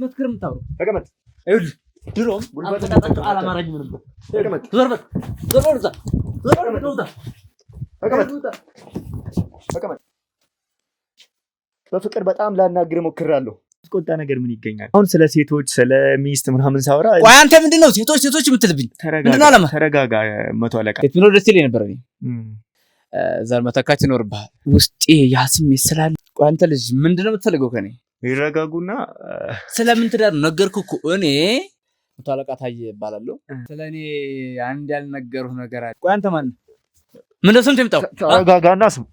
መስክር የምታወራው? ተቀመጥ። ይኸውልህ ድሮም አልተጣጣችሁ አላማረኝም ነበር። ተቀመጥ። ዞር በል ተቀመጥ። በፍቅር በጣም ላናግር ሞክራለሁ። አስቆጣ ነገር ምን ይገኛል? አሁን ስለ ሴቶች ስለ ሚስት ምናምን ሳወራ ቆይ አንተ ምንድነው ሴቶች የምትልብኝ? ተረጋጋ መቶ አለቃ። ቢኖር ደስ ይለኝ ነበር። እኔ ዘር መተካት ይኖርብሃል። ውስጤ ያ ስሜት ስላለ ቆይ አንተ ልጅ ምንድነው የምትፈልገው ከኔ? ይረጋጉና ስለምን ትዳር ነገርኩህ እኮ እኔ መቶ አለቃ ታዬ እባላለሁ። ስለኔ አንድ ያልነገሩህ ነገር አለ። ቆይ አንተ ማን ምንድነው ስንት የምታው? ተረጋጋና ስም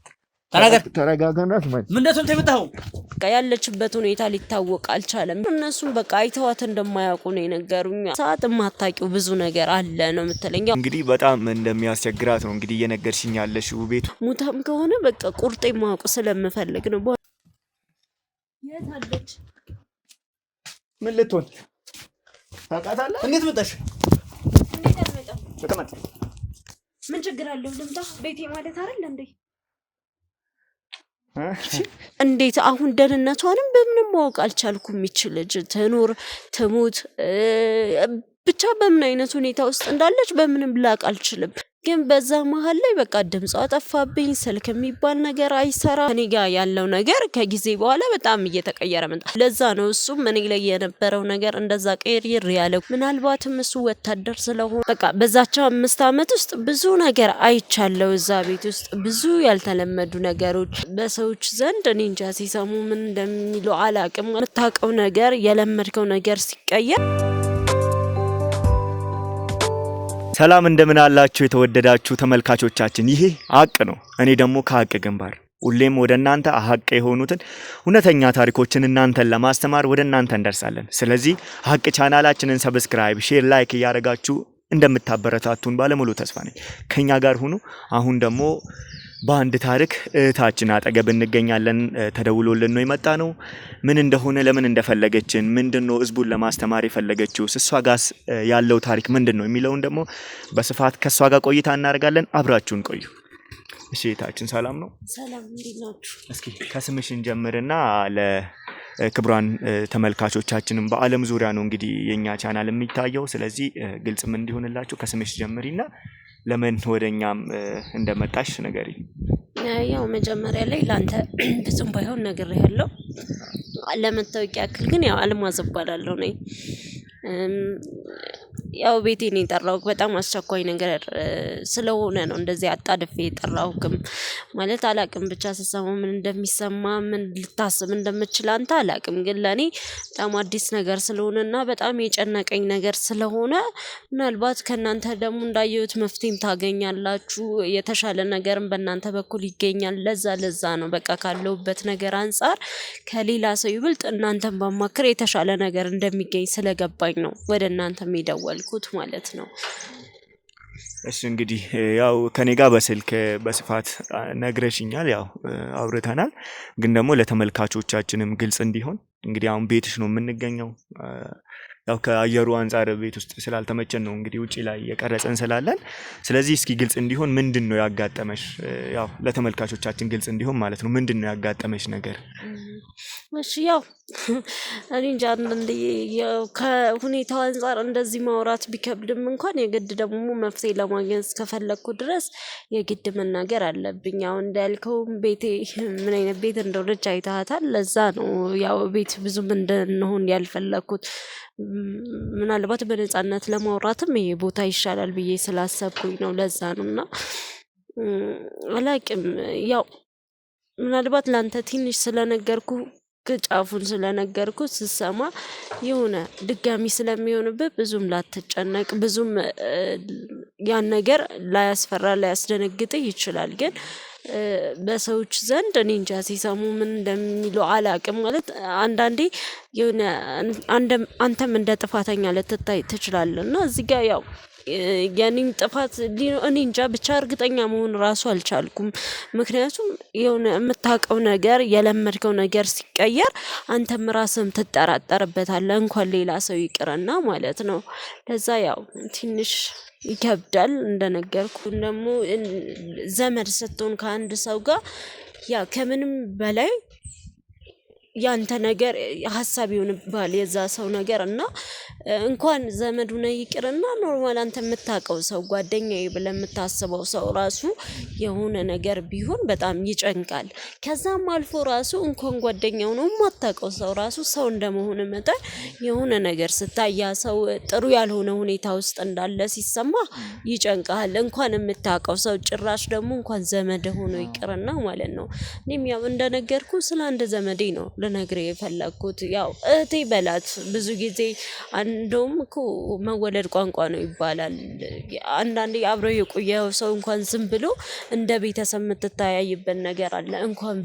ተረጋጋና ስም ምንድነው ስንት የምታው? በቃ ያለችበት ሁኔታ ሊታወቅ አልቻለም። እነሱም በቃ አይተዋት እንደማያውቁ ነው የነገሩኝ። ሰዓት የማታውቂው ብዙ ነገር አለ ነው የምትለኝ። እንግዲህ በጣም እንደሚያስቸግራት ነው እንግዲህ እየነገርሽኝ ያለሽው። ቤቱ ሙታም ከሆነ በቃ ቁርጤ ማወቅ ስለምፈልግ ነው። የት አለች? ምን ልትሆን ታውቃታለህ? እንዴት መጣሽ? እንዴት አልመጣም? ተቀመጥ። ምን ችግር አለው? ልምጣ። ቤቴ ማለት አይደል እንዴ? እንዴት አሁን ደህንነቷንም በምንም ማወቅ አልቻልኩም። ይችል ልጅ ትኑር ትሙት ብቻ በምን አይነት ሁኔታ ውስጥ እንዳለች በምንም ላቅ አልችልም። ግን በዛ መሃል ላይ በቃ ድምጿ ጠፋብኝ። ስልክ የሚባል ነገር አይሰራ። እኔ ጋር ያለው ነገር ከጊዜ በኋላ በጣም እየተቀየረ መጣ። ለዛ ነው እሱም እኔ ላይ የነበረው ነገር እንደዛ ቀይር ያለው። ምናልባትም እሱ ወታደር ስለሆነ በቃ በዛቸው 5 ዓመት ውስጥ ብዙ ነገር አይቻለው። እዛ ቤት ውስጥ ብዙ ያልተለመዱ ነገሮች በሰዎች ዘንድ እኔ እንጃ ሲሰሙ ምን እንደሚሉ አላቅም። የምታውቀው ነገር የለመድከው ነገር ሲቀየር ሰላም እንደምን አላችሁ የተወደዳችሁ ተመልካቾቻችን፣ ይሄ ሀቅ ነው። እኔ ደግሞ ከሀቅ ግንባር ሁሌም ወደ እናንተ ሀቅ የሆኑትን እውነተኛ ታሪኮችን እናንተን ለማስተማር ወደ እናንተ እንደርሳለን። ስለዚህ ሀቅ ቻናላችንን ሰብስክራይብ፣ ሼር፣ ላይክ እያደረጋችሁ እንደምታበረታቱን ባለሙሉ ተስፋ ነኝ። ከኛ ጋር ሁኑ። አሁን ደግሞ በአንድ ታሪክ እህታችን አጠገብ እንገኛለን። ተደውሎልን ነው የመጣ ነው። ምን እንደሆነ ለምን እንደፈለገችን ምንድነው ህዝቡን ለማስተማር የፈለገችው እሷ ጋር ያለው ታሪክ ምንድነው የሚለውን ደግሞ በስፋት ከሷ ጋር ቆይታ እናደርጋለን። አብራችሁን ቆዩ። እሺ እህታችን ሰላም ነው? ሰላም እንዴት ናችሁ? እስኪ ከስምሽን ጀምርና ለክብራን ተመልካቾቻችንም በአለም ዙሪያ ነው እንግዲህ የኛ ቻናል የሚታየው። ስለዚህ ግልጽም እንዲሆንላችሁ ከስምሽ ጀምሪና ለምን ወደኛም እንደመጣሽ ነገሪ። ያው መጀመሪያ ላይ ላንተ ብዙም ባይሆን ነግሬያለሁ። ለመታወቂያ ያክል ግን ያው አልማዝ እባላለሁ ነኝ። ያው ቤቴን የጠራው በጣም አስቸኳይ ነገር ስለሆነ ነው እንደዚህ አጣድፌ የጠራሁክም ማለት አላቅም። ብቻ ስሰማ ምን እንደሚሰማ ምን ልታስብ እንደምችል አንተ አላቅም። ግን ለኔ በጣም አዲስ ነገር ስለሆነና በጣም የጨነቀኝ ነገር ስለሆነ ምናልባት ከናንተ ደግሞ እንዳየሁት መፍትሄም ታገኛላችሁ፣ የተሻለ ነገርም በእናንተ በኩል ይገኛል። ለዛ ነው በቃ ካለውበት ነገር አንፃር ከሌላ ሰው ይብልጥ እናንተን ባማክር የተሻለ ነገር እንደሚገኝ ስለገባኝ ነው ወደ እናንተ የሚደወልኩት ማለት ነው። እሺ እንግዲህ ያው ከኔ ጋር በስልክ በስፋት ነግረሽኛል፣ ያው አውርተናል። ግን ደግሞ ለተመልካቾቻችንም ግልጽ እንዲሆን እንግዲህ አሁን ቤትሽ ነው የምንገኘው። ያው ከአየሩ አንፃር ቤት ውስጥ ስላልተመቸን ነው እንግዲህ ውጪ ላይ የቀረጸን ስላለን። ስለዚህ እስኪ ግልጽ እንዲሆን ምንድነው ያጋጠመሽ? ያው ለተመልካቾቻችን ግልጽ እንዲሆን ማለት ነው ምንድነው ያጋጠመሽ ነገር? እሺ ያው እኔ እንጃ ያው ከሁኔታው አንፃር እንደዚህ ማውራት ቢከብድም እንኳን የግድ ደግሞ መፍትሄ ለማግኘት እስከፈለኩ ድረስ የግድ መናገር አለብኝ። ያው እንዳልከው ቤቴ ምን አይነት ቤት እንደሆነች አይተሃታል። ለዛ ነው ያው ቤት ብዙም እንደሆን ያልፈለኩት። ምናልባት በነፃነት ለማውራትም ይሄ ቦታ ይሻላል ብዬ ስላሰብኩኝ ነው። ለዛ ነውና አላቅም። ያው ምናልባት ላንተ ትንሽ ስለነገርኩ ጫፉን ስለነገርኩ ስሰማ የሆነ ድጋሚ ስለሚሆንበት ብዙም ላትጨነቅ ብዙም ያን ነገር ላያስፈራ ላያስደነግጥ ይችላል። ግን በሰዎች ዘንድ እኔ እንጃ ሲሰሙ ምን እንደሚሉ አላቅም። ማለት አንዳንዴ የሆነ አንተም እንደ ጥፋተኛ ልትታይ ትችላለህ እና እዚህ ጋር ያው ያኔም ጥፋት እኔ እንጃ ብቻ እርግጠኛ መሆን ራሱ አልቻልኩም። ምክንያቱም የሆነ የምታውቀው ነገር የለመድከው ነገር ሲቀየር አንተም ራስህም ትጠራጠርበታለህ፣ እንኳን ሌላ ሰው ይቅርና ማለት ነው። ለዛ ያው ትንሽ ይከብዳል። እንደነገርኩ ደግሞ ዘመድ ስትሆን ከአንድ ሰው ጋር ያው ከምንም በላይ ያንተ ነገር ሐሳብ ይሆንብሃል የዛ ሰው ነገር እና እንኳን ዘመዱ ነው ይቅርና ኖርማል አንተ የምታውቀው ሰው ጓደኛዬ ብለህ የምታስበው ሰው ራሱ የሆነ ነገር ቢሆን በጣም ይጨንቃል። ከዛም አልፎ ራሱ እንኳን ጓደኛው ነው የማታውቀው ሰው ራሱ ሰው እንደመሆን መጠን የሆነ ነገር ስታይ ያ ሰው ጥሩ ያልሆነ ሁኔታ ውስጥ እንዳለ ሲሰማ ይጨንቃል። እንኳን የምታውቀው ሰው ጭራሽ ደግሞ እንኳን ዘመድ ሆኖ ይቅርና ማለት ነው። እኔም ያው እንደነገርኩ ስለ አንድ ዘመዴ ነው ልነግርህ የፈለኩት። ያው እህቴ በላት ብዙ ጊዜ እንደውም እኮ መወለድ ቋንቋ ነው ይባላል። አንዳንዴ አብረው የቆየው ሰው እንኳን ዝም ብሎ እንደ ቤተሰብ የምትተያይበት ነገር አለ እንኳን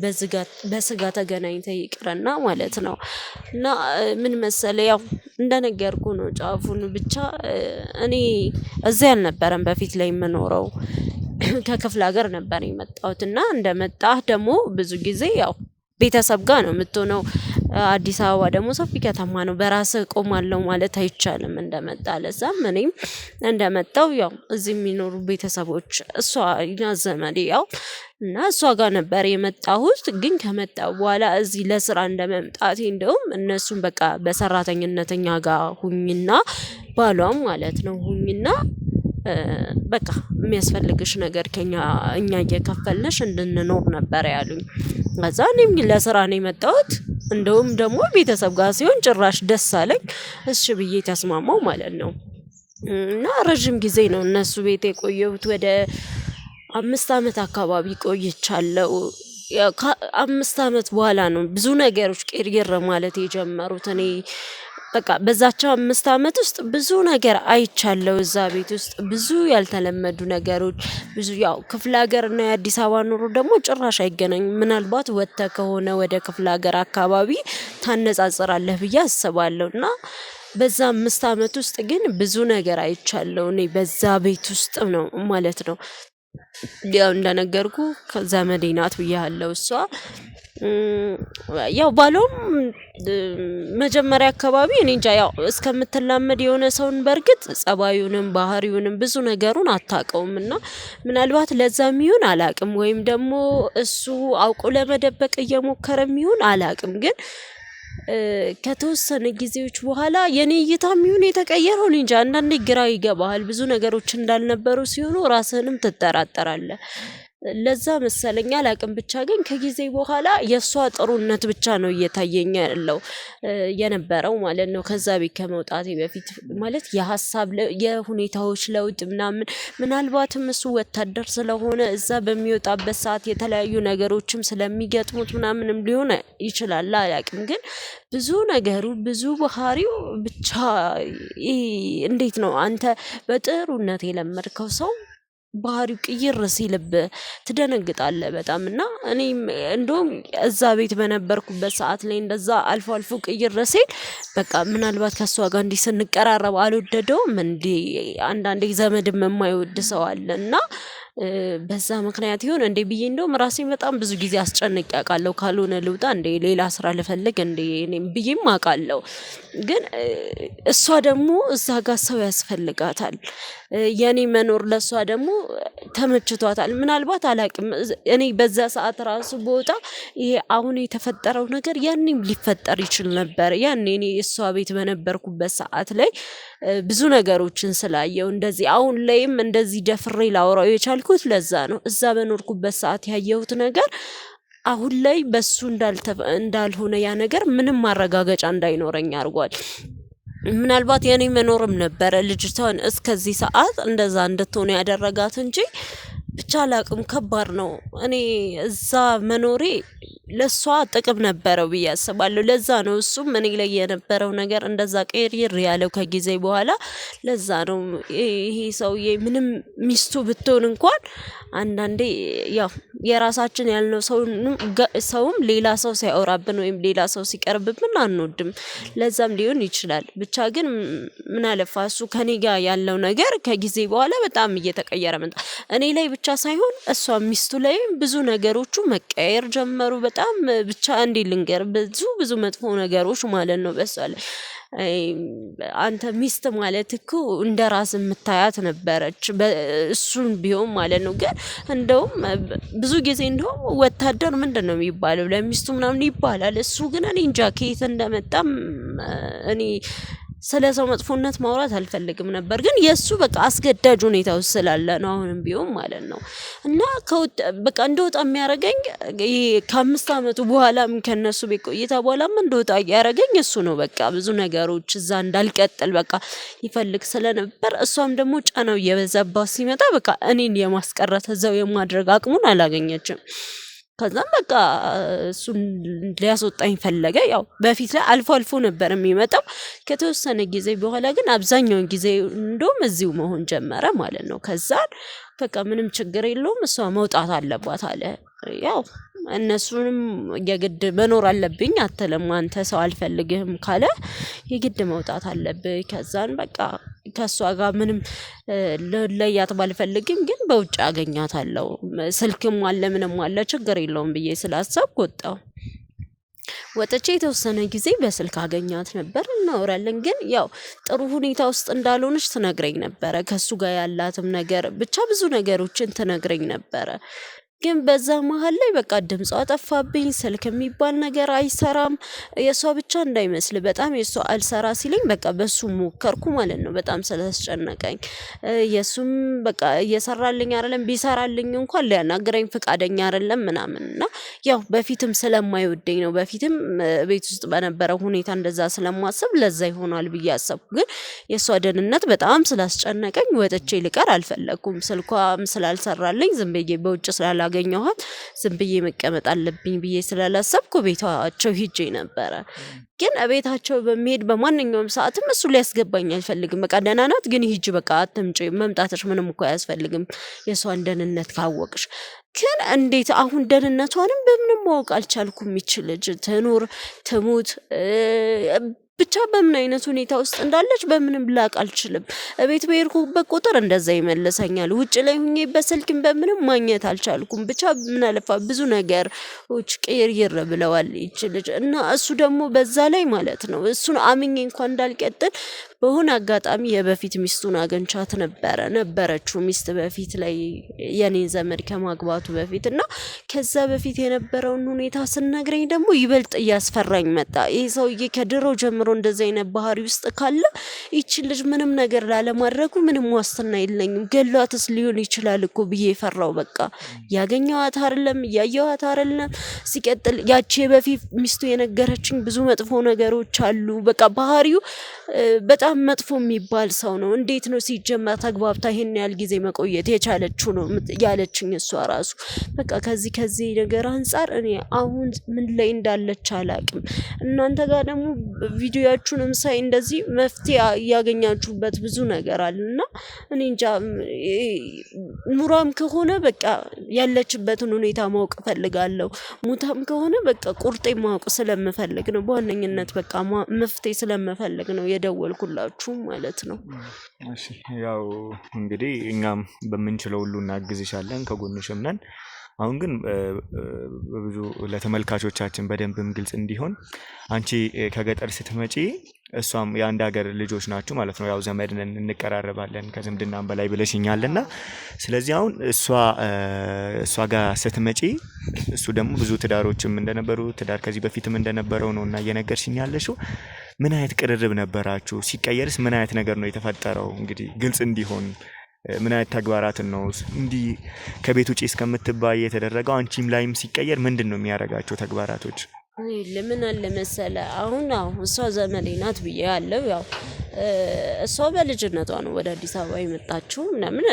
በስጋ ተገናኝተ ይቅርና ማለት ነው። እና ምን መሰለ ያው እንደነገርኩ ነው ጫፉን ብቻ እኔ እዚህ አልነበረም በፊት ላይ የምኖረው ከክፍለ ሀገር ነበር የመጣሁት እና እንደመጣህ ደግሞ ብዙ ጊዜ ያው ቤተሰብ ጋር ነው የምትሆነው። አዲስ አበባ ደግሞ ሰፊ ከተማ ነው በራስህ ቆማለሁ ማለት አይቻልም። እንደመጣ ለዛም እኔም እንደመጣው ያው እዚህ የሚኖሩ ቤተሰቦች እሷ ዘመዴ ያው እና እሷ ጋር ነበር የመጣሁት። ግን ከመጣሁ በኋላ እዚህ ለስራ እንደመምጣቴ እንደውም እነሱም በቃ በሰራተኝነተኛ ጋር ሁኝና ባሏም ማለት ነው ሁኝና በቃ የሚያስፈልግሽ ነገር እኛ እየከፈልንሽ እንድንኖር ነበር ያሉኝ። ከዛ እኔም ለስራ ነው የመጣሁት። እንደውም ደግሞ ቤተሰብ ጋር ሲሆን ጭራሽ ደስ አለኝ እሺ ብዬ ተስማማው ማለት ነው። እና ረጅም ጊዜ ነው እነሱ ቤት የቆየሁት ወደ 5 አመት አካባቢ ቆይቻለሁ። ከ5 አመት በኋላ ነው ብዙ ነገሮች ቅይር ማለት የጀመሩት። እኔ በቃ በዛቸው 5 አመት ውስጥ ብዙ ነገር አይቻለሁ። እዛ ቤት ውስጥ ብዙ ያልተለመዱ ነገሮች ብዙ ያው ክፍለ ሀገር እና የአዲስ አበባ ኑሮ ደግሞ ጭራሽ አይገናኝም። ምናልባት ወጥተህ ከሆነ ወደ ክፍለ ሀገር አካባቢ ታነጻጽራለህ ብዬ አስባለሁ። እና በዛ 5 አመት ውስጥ ግን ብዙ ነገር አይቻለሁ እኔ በዛ ቤት ውስጥ ነው ማለት ነው። ያው እንደነገርኩ ዘመዴ ናት ብያለሁ። እሷ ያው ባሎም መጀመሪያ አካባቢ እኔ እንጃ ያው እስከምትላመድ የሆነ ሰውን በርግጥ ጸባዩንም ባህሪውንም ብዙ ነገሩን አታውቀውምና ምናልባት ለዛም ይሁን አላቅም ወይም ደግሞ እሱ አውቆ ለመደበቅ እየሞከረም ይሁን አላቅም። ግን ከተወሰነ ጊዜዎች በኋላ የኔ እይታም ይሁን የተቀየረው እንጃ አንዳንዴ ግራ ይገባሃል። ብዙ ነገሮች እንዳልነበሩ ሲሆኑ ራስህንም ትጠራጠራለህ። ለዛ መሰለኝ አላቅም። ብቻ ግን ከጊዜ በኋላ የሷ ጥሩነት ብቻ ነው እየታየኝ ያለው የነበረው ማለት ነው። ከዛ ቤት ከመውጣቴ በፊት ማለት የሐሳብ የሁኔታዎች ለውጥ ምናልባትም እሱ ወታደር ስለሆነ እዛ በሚወጣበት ሰዓት የተለያዩ ነገሮችም ስለሚገጥሙት ምናምንም ሊሆን ይችላል አላቅም። ግን ብዙ ነገሩ ብዙ ባህሪው ብቻ እንዴት ነው አንተ በጥሩነት የለመድከው ሰው ባህሪው ቅይር ሲልብህ ትደነግጣለህ በጣም። እና እኔም እንደውም እዛ ቤት በነበርኩበት ሰዓት ላይ እንደዛ አልፎ አልፎ ቅይር ሲል በቃ ምናልባት ከሷ ጋር እንዲህ ስንቀራረብ አልወደደውም እንዴ አንዳንዴ ዘመድም የማይወድ ሰው አለ እና በዛ ምክንያት ይሁን እንዴ ብዬ እንደውም ራሴን በጣም ብዙ ጊዜ አስጨንቄ አውቃለሁ። ካልሆነ ልውጣ እንዴ ሌላ ስራ ልፈልግ እንዴ እኔም ብዬም አውቃለሁ። ግን እሷ ደግሞ እዛ ጋር ሰው ያስፈልጋታል። የኔ መኖር ለሷ ደግሞ ተመችቷታል። ምናልባት አላቅም እኔ በዛ ሰዓት ራሱ በወጣ ይሄ አሁን የተፈጠረው ነገር ያኔም ሊፈጠር ይችል ነበር። ያኔ እኔ እሷ ቤት በነበርኩበት ሰዓት ላይ ብዙ ነገሮችን ስላየው እንደዚህ አሁን ላይም እንደዚህ ደፍሬ ላወራው የቻልኩት ለዛ ነው። እዛ በኖርኩበት ሰዓት ያየሁት ነገር አሁን ላይ በሱ እንዳልሆነ ያ ነገር ምንም ማረጋገጫ እንዳይኖረኝ አድርጓል። ምናልባት የኔ መኖርም ነበረ ልጅቷን እስከዚህ ሰዓት እንደዛ እንድትሆን ያደረጋት እንጂ ብቻ አላቅም ከባድ ነው። እኔ እዛ መኖሬ ለሷ ጥቅም ነበረው ብዬ አስባለሁ። ለዛ ነው እሱም እኔ ላይ የነበረው ነገር እንደዛ ቀይር ያለው ከጊዜ በኋላ። ለዛ ነው ይሄ ሰውዬ ምንም ሚስቱ ብትሆን እንኳን አንዳንዴ ያው የራሳችን ያልነው ሰውም ሌላ ሰው ሲያወራብን ወይም ሌላ ሰው ሲቀርብብን አንወድም። ለዛም ሊሆን ይችላል። ብቻ ግን ምን አለፋ እሱ ከኔ ጋር ያለው ነገር ከጊዜ በኋላ በጣም እየተቀየረ መጣ። እኔ ላይ ብቻ ሳይሆን እሷ ሚስቱ ላይ ብዙ ነገሮቹ መቀየር ጀመሩ። በጣም ብቻ እንዴ ልንገር ብዙ መጥፎ ነገሮች ማለት ነው በሷ ላይ አንተ ሚስት ማለት እኮ እንደራስ የምታያት ነበረች እሱን ቢሆን ማለት ነው ግን እንደውም ብዙ ጊዜ እንደውም ወታደር ምንድነው የሚባለው ለሚስቱ ምናምን ይባላል እሱ ግን እኔ እንጃ ከየት እንደመጣም እኔ ስለሰው መጥፎነት ማውራት አልፈልግም ነበር ግን የሱ በቃ አስገዳጅ ሁኔታ ውስጥ ስላለ ነው አሁንም ቢሆን ማለት ነው እና በቃ እንደወጣ የሚያረጋኝ ከ5 አመቱ በኋላም ከነሱ ቤት ቆይታ በኋላም እንደወጣ ያረጋኝ እሱ ነው በቃ ብዙ ነገሮች እዛ እንዳልቀጥል በቃ ይፈልግ ስለነበር እሷም ደግሞ ጫናው የበዛባት ሲመጣ በቃ እኔን የማስቀረት እዛው የማድረግ አቅሙን አላገኘችም ከዛም በቃ እሱን ሊያስወጣኝ ፈለገ ያው በፊት ላይ አልፎ ነበር የሚመጣው ከተወሰነ ጊዜ በኋላ ግን አብዛኛውን ጊዜ እንደውም እዚሁ መሆን ጀመረ ማለት ነው ከዛን በቃ ምንም ችግር የለውም እሷ መውጣት አለባት አለ ያው እነሱንም የግድ መኖር አለብኝ አትልም አንተ ሰው አልፈልግህም ካለ የግድ መውጣት አለብኝ ከዛን በቃ ከሷ ጋር ምንም ለያት ባልፈልግም ግን በውጭ አገኛታለሁ ስልክም አለ ምንም አለ ችግር የለውም ብዬ ስላሰብኩ ወጣሁ ወጥቼ የተወሰነ ጊዜ በስልክ አገኛት ነበር እናወራለን ግን ያው ጥሩ ሁኔታ ውስጥ እንዳልሆነች ትነግረኝ ነበር ከሱ ጋር ያላትም ነገር ብቻ ብዙ ነገሮችን ትነግረኝ ነበር ግን በዛ መሃል ላይ በቃ ድምጿ ጠፋብኝ ስልክ የሚባል ነገር አይሰራም የሷ ብቻ እንዳይመስል በጣም የሷ አልሰራ ሲለኝ በቃ በሱ ሞከርኩ ማለት ነው በጣም ስለተጨነቀኝ የሱም በቃ እየሰራልኝ አይደለም ቢሰራልኝ እንኳን ሊያናግረኝ ፍቃደኛ አይደለም ምናምንና ያው በፊትም ስለማይወደኝ ነው በፊትም ቤት ውስጥ በነበረው ሁኔታ እንደዛ ስለማስብ ለዛ ይሆናል ብዬ አሰብኩ ግን የሷ ደህንነት በጣም ስላስጨነቀኝ ወጥቼ ልቀር አልፈለኩም ስልኳም ስላልሰራልኝ ዝም ብዬ በውጭ ስላላገኘኋት ዝም ብዬ መቀመጥ አለብኝ ብዬ ስላላሰብኩ ቤታቸው ሂጄ ነበር ግን ቤታቸው በመሄድ በማንኛውም ሰዓትም እሱ ሊያስገባኝ አልፈልግም በቃ ደህና ናት ግን ሂጂ በቃ አትምጪ መምጣትሽ ምንም እኮ አያስፈልግም የሷን ደህንነት ካወቅሽ ግን እንዴት አሁን ደህንነቷንም በምንም ማወቅ አልቻልኩም ይችላል ትኑር ትሙት ብቻ በምን አይነት ሁኔታ ውስጥ እንዳለች በምንም ላቅ አልችልም ቤት በየርኩበት ቁጥር እንደዛ ይመለሰኛል ውጭ ላይ ሆኜ በስልክም በምንም ማግኘት አልቻልኩም ብቻ ምን አለፋ ብዙ ነገሮች ቀይር ብለዋል ይችላል እና እሱ ደግሞ በዛ ላይ ማለት ነው እሱን አምኜ እንኳን እንዳልቀጥል በሆነ አጋጣሚ የበፊት ሚስቱን አገኝቻት ነበረችው ሚስት በፊት ላይ የኔ ዘመድ ከማግባቱ በፊትና ከዛ በፊት የነበረውን ሁኔታ ስነግረኝ ደግሞ ይበልጥ ያስፈራኝ መጣ ይሄ ሰውዬ ከድሮ ጀምሮ እንደዛ አይነት ባህሪ ውስጥ ካለ ይቺ ልጅ ምንም ነገር ላለማድረጉ ምንም ዋስትና የለኝም ገሏትስ ሊሆን ይችላል እኮ ብዬ ፈራው በቃ ያገኘዋት አይደለም ያየዋት አይደለም ሲቀጥል ያቺ በፊት ሚስቱ የነገረችኝ ብዙ መጥፎ ነገሮች አሉ በቃ ባህሪው በጣም መጥፎ የሚባል ሰው ነው እንዴት ነው ሲጀመር ተግባብታ ይሄን ያህል ጊዜ መቆየት የቻለችው ነው ያለችኝ እሷ ራሱ በቃ ከዚህ ነገር አንፃር እኔ አሁን ምን ላይ እንዳለች አላቅም እናንተ ጋር ደግሞ ቪዲዮያችሁንም ሳይ እንደዚህ መፍትሄ ያገኛችሁበት ብዙ ነገር አለና እኔ እንጃ ኑራም ከሆነ በቃ ያለችበትን ሁኔታ ማወቅ ፈልጋለሁ ሙታም ከሆነ በቃ ቁርጤ ማወቅ ስለምፈልግ ነው በዋነኝነት በቃ መፍትሄ ስለምፈልግ ነው የደወልኩላችሁ ማለት ነው እሺ ያው እንግዲህ እኛም በመንችለው ሁሉ እናግዝሻለን ከጎንሽም ነን አሁን ግን በብዙ ለተመልካቾቻችን በደንብም ግልጽ እንዲሆን አንቺ ከገጠር ስትመጪ እሷም የአንድ ሀገር ልጆች ናችሁ ማለት ነው ያው ዘመድን እንቀራረባለን ከዝምድናም በላይ ብለሽኛልና ስለዚህ አሁን እሷ ጋር ስትመጪ እሱ ደግሞ ብዙ ትዳሮችም እንደነበሩ ትዳር ከዚህ በፊትም እንደነበረው ነውና እየነገርሽኝ ያለሽው ምን አይነት ቅርርብ ነበራችሁ ሲቀየርስ ምን አይነት ነገር ነው የተፈጠረው እንግዲህ ግልጽ እንዲሆን ምን አይነት ተግባራትን ነው እንዲ ከቤት ውጪ እስከምትባይ የተደረገው አንቺም ላይም ሲቀየር ምንድነው የሚያረጋቸው ተግባራቶች ለምን አለ መሰለ አሁን እሷ ዘመዴ ናት ብዬ ያለው ያው እሷ በልጅነቷ ነው ወደ አዲስ አበባ የመጣችው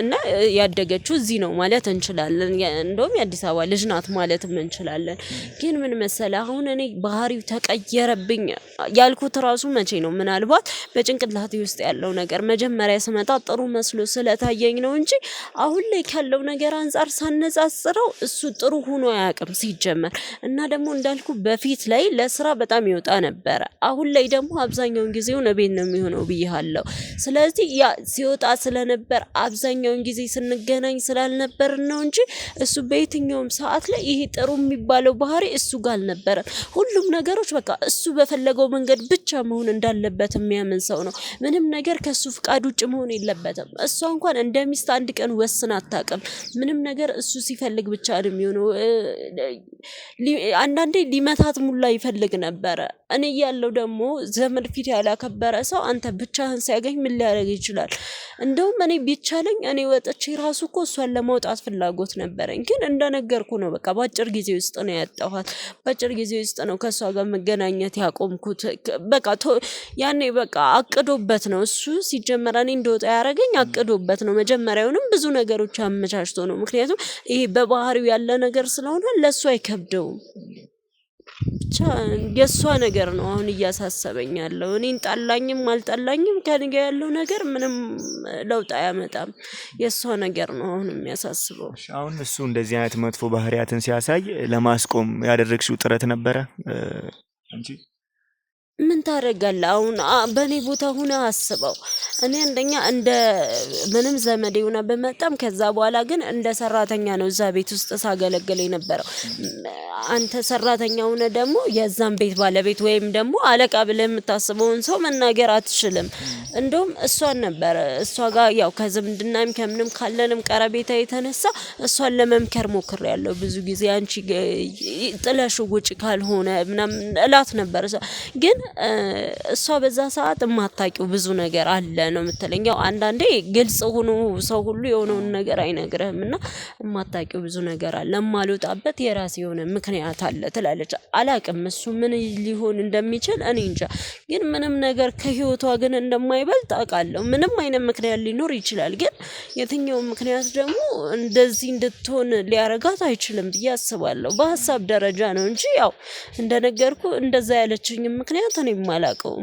እና ያደገችው እዚህ ነው ማለት እንችላለን እንደውም የአዲስ አበባ ልጅ ናት ማለት እንችላለን ግን ምን መሰለ አሁን እኔ ባህሪው ተቀየረብኝ ያልኩት ራሱ መቼ ነው ምናልባት በጭንቅላቴ ውስጥ ያለው ነገር መጀመሪያ ስመጣ ጥሩ መስሎ ስለታየኝ ነው እንጂ አሁን ላይ ካለው ነገር አንፃር ሳነጻጽረው እሱ ጥሩ ሆኖ አያውቅም ሲጀመር እና ደግሞ እንዳልኩ በፊት ላይ ለስራ በጣም ይወጣ ነበር አሁን ላይ ደግሞ አብዛኛውን ጊዜው ቤት ነው የሚሆነው ነው ብያለሁ ስለዚህ ያ ሲወጣ ስለነበር አብዛኛውን ጊዜ ስንገናኝ ስላልነበር ነው እንጂ እሱ በየትኛውም ሰዓት ላይ ይሄ ጥሩ የሚባለው ባህሪ እሱ ጋር አልነበረ ሁሉም ነገሮች በቃ እሱ በፈለገው መንገድ ብቻ መሆን እንዳለበት የሚያምን ሰው ነው ምንም ነገር ከሱ ፍቃድ ውጭ መሆን የለበትም እሷ እንኳን እንደሚስት አንድ ቀን ወስና አታውቅም ምንም ነገር እሱ ሲፈልግ ብቻ ነው የሚሆነው አንዳንዴ ሊመታት ሙላ ይፈልግ ነበር እኔ ያለው ደግሞ ዘመድ ፊት ያላከበረ ሰው አንተ ብቻህን ሲያገኝ ምን ሊያደርግ ይችላል እንደውም እኔ ቢቻለኝ እኔ ወጥቼ ራሱ እኮ እሷን ለማውጣት ፍላጎት ነበረኝ ግን እንደነገርኩ ነው በቃ ባጭር ጊዜ ውስጥ ነው ያጣኋት ባጭር ጊዜ ውስጥ ነው ከሷ ጋር መገናኘት ያቆምኩት በቃ ያኔ በቃ አቅዶበት ነው እሱ ሲጀመር እኔ እንደወጣ ያረጋኝ አቅዶበት ነው መጀመሪያውንም ብዙ ነገሮች አመቻችቶ ነው ምክንያቱም ይሄ በባህሪው ያለ ነገር ስለሆነ ለሱ አይከብደውም ብቻ የሷ ነገር ነው አሁን እያሳሰበኝ ያለው እኔን ጣላኝም አልጣላኝም ከነገ ያለው ነገር ምንም ለውጥ አያመጣም የሷ ነገር ነው አሁን የሚያሳስበው አሁን እሱ እንደዚህ አይነት መጥፎ ባህሪያትን ሲያሳይ ለማስቆም ያደረግሽው ጥረት ነበረ እንጂ ምን ታረጋለህ አሁን በኔ ቦታ ሆነ አስበው እኔ አንደኛ እንደ ምንም ዘመድ ሆነ በመጣም ከዛ በኋላ ግን እንደ ሰራተኛ ነው እዛ ቤት ውስጥ ሳገለግል የነበረው አንተ ሰራተኛ ሆነ ደግሞ የዛን ቤት ባለቤት ወይም ደግሞ አለቃ ብለህ የምታስበውን ሰው መናገር አትችልም እንደውም እሷን ነበር እሷ ጋር ያው ከዝምድናም ከምንም ካለንም ቀረቤታ የተነሳ እሷን ለመምከር ሞክሬያለሁ ብዙ ጊዜ አንቺ ጥለሽ ውጪ ካልሆነ ምናምን እላት ነበር ግን እሷ በዛ ሰዓት ማታቂው ብዙ ነገር አለ ነው የምትለኝ ያው አንዳንዴ ግልጽ ሆኖ ሰው ሁሉ የሆነውን ነገር አይነግርህምና ማታቂው ብዙ ነገር አለ ለማልወጣበት የራስ የሆነ ምክንያት አለ ትላለች አላቅም እሱ ምን ሊሆን እንደሚችል እኔ እንጃ ግን ምንም ነገር ከህይወቷ ግን እንደማይበልጥ አውቃለሁ ምንም አይነት ምክንያት ሊኖር ይችላል ግን የትኛው ምክንያት ደግሞ እንደዚህ እንድትሆን ሊያረጋት አይችልም ብዬ አስባለሁ በሐሳብ ደረጃ ነው እንጂ ያው እንደነገርኩ እንደዛ ያለችኝ ምክንያት እኔ ማላቀው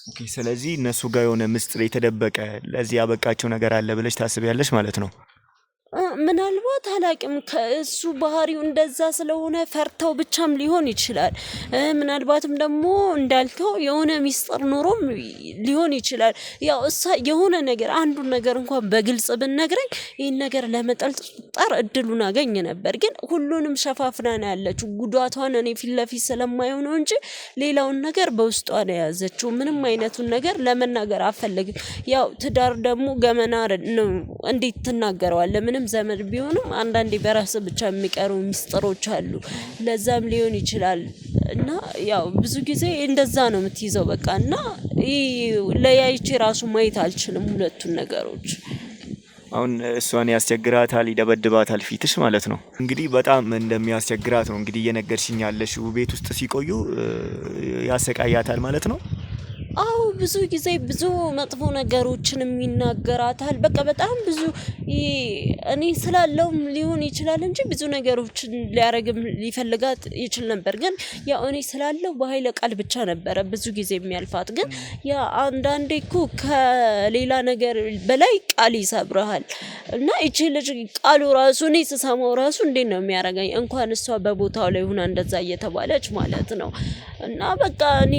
ኦኬ ስለዚህ እነሱ ጋር የሆነ ምስጥር የተደበቀ ለዚህ ያበቃቸው ነገር አለ ብለሽ ታስቢያለሽ ማለት ነው ምናልባት አላቅም ከእሱ ባህሪው እንደዛ ስለሆነ ፈርተው ብቻም ሊሆን ይችላል ምናልባትም ደግሞ እንዳልከው የሆነ ሚስጥር ኖሮም ሊሆን ይችላል ያው እሷ የሆነ ነገር አንዱን ነገር እንኳን በግልጽ ብንነግረኝ ይሄን ነገር ለመጠርጠር እድሉን አገኝ ነበር ግን ሁሉንም ሸፋፍና ነው ያለችው ጉዳቷን እኔ ፊትለፊት ስለማይሆነው እንጂ ሌላውን ነገር በውስጧ ነው ያዘችው ምንም አይነቱን ነገር ለመናገር አፈልግም ያው ትዳር ደግሞ ገመና ነው እንዴት ትናገረዋለህ ምንም ዘመድ ቢሆንም አንዳንዴ በራስ ብቻ የሚቀሩ ሚስጥሮች አሉ ለዛም ሊሆን ይችላል እና ያው ብዙ ጊዜ እንደዛ ነው የምትይዘው በቃና ለያይቼ ራሱ ማየት አልችልም ሁለቱን ነገሮች አሁን እሷን ያስቸግራታል ይደበድባታል ፊትሽ ማለት ነው እንግዲህ በጣም እንደሚያስቸግራት ነው እንግዲህ እየነገርሽኝ ያለሽው ቤት ውስጥ ሲቆዩ ያሰቃያታል ማለት ነው አው ብዙ ጊዜ ብዙ መጥፎ ነገሮችን የሚናገራታል በቃ በጣም ብዙ እኔ ስላለው ሊሆን ይችላል እንጂ ብዙ ነገሮችን ሊያረግም ሊፈልጋት ይችላል ነበር ግን ያው እኔ ስላለው በኃይለ ቃል ብቻ ነበር ብዙ ጊዜ የሚያልፋት ግን ያ አንዳንዴ እኮ ከሌላ ነገር በላይ ቃል ይሰብራል እና እቺ ልጅ ቃሉ ራሱ እኔ ስሰማው ራሱ እንዴት ነው የሚያረጋኝ እንኳን እሷ በቦታው ላይ ሆና እንደዛ እየተባለች ማለት ነው እና በቃ እኔ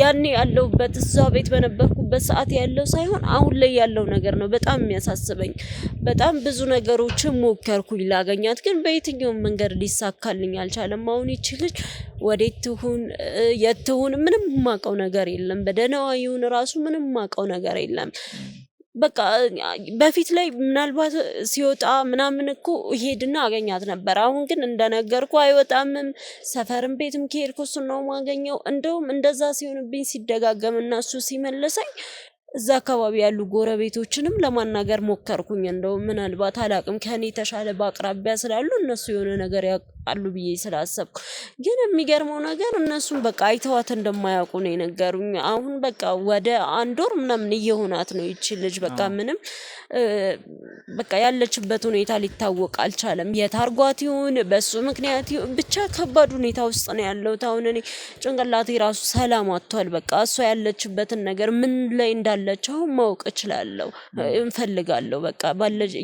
ያኔ ያለውበት እዛ ቤት በነበርኩበት ሰዓት ያለው ሳይሆን አሁን ላይ ያለው ነገር ነው በጣም የሚያሳስበኝ በጣም ብዙ ነገሮችን ሞከርኩኝ ላገኛት ግን በየትኛው መንገድ ሊሳካልኝ አልቻለም አሁን ይችላል ወዴት ትሁን የትሁን ምንም ማቀው ነገር የለም በደናው ይሁን ራሱ ምንም ማቀው ነገር የለም በቃ በፊት ላይ ምናልባት ሲወጣ ምናምን እኮ ሄድና አገኛት ነበር አሁን ግን እንደነገርኩ አይወጣም ሰፈርም ቤትም ከሄድኩ እሱ ነው ማገኘው እንደውም እንደዛ ሲሆንብኝ ሲደጋገምና እሱ ሲመለሰኝ እዛ አካባቢ ያሉ ጎረቤቶችንም ለማናገር ሞከርኩኝ እንደው ምናልባት አላቅም ከኔ ተሻለ ባቅራቢያ ስላሉ እነሱ የሆነ ነገር ያቃሉ ብዬ ስላሰብኩ ግን የሚገርመው ነገር እነሱም በቃ አይተዋት እንደማያውቁ ነው የነገሩኝ አሁን በቃ ወደ አንድ ወር ምናምን እየሆናት ነው ይቺ ልጅ በቃ ምንም በቃ ያለችበት ሁኔታ ሊታወቅ አልቻለም የታርጓት ይሁን በሱ ምክንያት ብቻ ከባድ ሁኔታ ውስጥ ነው ያለው ታውን እኔ ጭንቅላቴ ራሱ ሰላም አጥቷል በቃ እሷ ያለችበትን ነገር ምን ላይ እንዳለችው ማወቅ እችላለሁ እንፈልጋለሁ በቃ